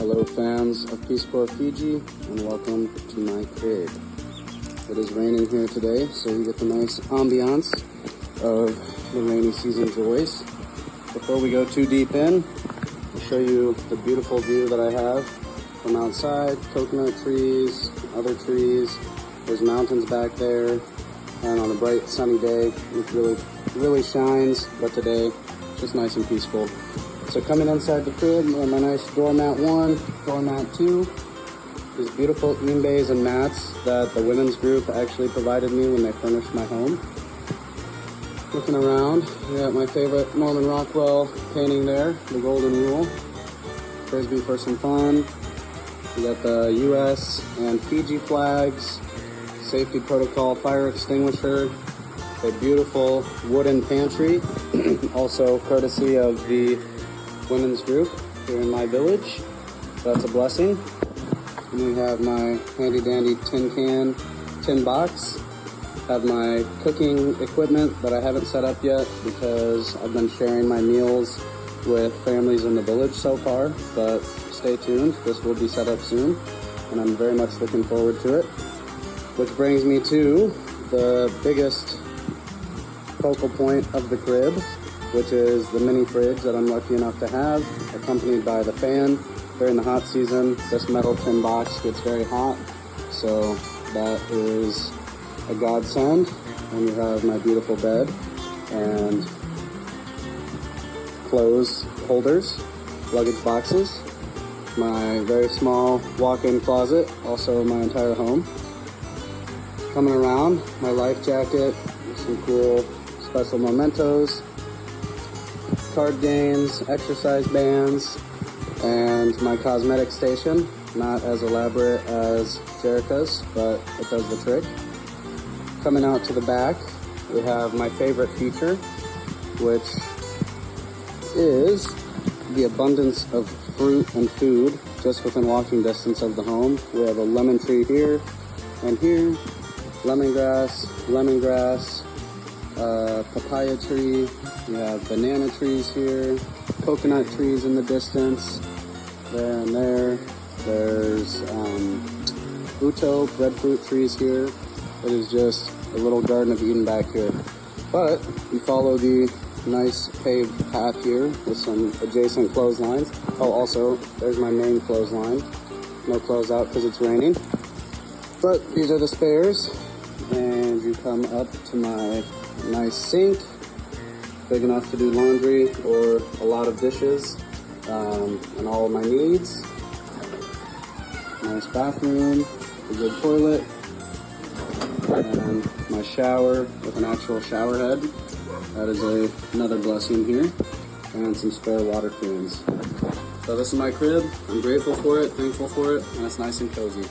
Hello fans of Peace Corps Fiji, and welcome to my crib. It is raining here today, so you get the nice ambiance of the rainy season joys. Before we go too deep in, I'll show you the beautiful view that I have from outside. Coconut trees, other trees, there's mountains back there, and on a bright sunny day, it really shines, but today, it's just nice and peaceful. So coming inside the crib, my nice doormat 1, doormat 2, these beautiful beanbays and mats that the women's group actually provided me when they furnished my home. Looking around, we got my favorite Norman Rockwell painting there, the Golden Rule. Frisbee for some fun. We got the US and Fiji flags, safety protocol fire extinguisher, a beautiful wooden pantry, also courtesy of the women's group here in my village. So that's a blessing. And we have my handy dandy tin box. Have my cooking equipment that I haven't set up yet because I've been sharing my meals with families in the village so far, but stay tuned, this will be set up soon, and I'm very much looking forward to it. Which brings me to the biggest focal point of the crib, which is the mini fridge that I'm lucky enough to have, accompanied by the fan. During the hot season, this metal tin box gets very hot, so that is a godsend. And you have my beautiful bed and clothes holders, luggage boxes, my very small walk-in closet, also my entire home. Coming around, my life jacket, some cool special mementos, card games, exercise bands, and my cosmetic station. Not as elaborate as Jerica's, but it does the trick. Coming out to the back, we have my favorite feature, which is the abundance of fruit and food just within walking distance of the home. We have a lemon tree here and here, lemongrass, papaya tree. We have banana trees here, coconut trees in the distance, there and there. There's uto, breadfruit trees here. It is just a little Garden of Eden back here. But we follow the nice paved path here with some adjacent clotheslines. Oh, also, there's my main clothesline. No clothes out because it's raining. But these are the spares. And you come up to my nice sink, big enough to do laundry or a lot of dishes, and all of my needs. Nice bathroom, a good toilet, and my shower with an actual shower head. That is another blessing here, and some spare water cans. So this is my crib. I'm grateful for it, thankful for it, and it's nice and cozy.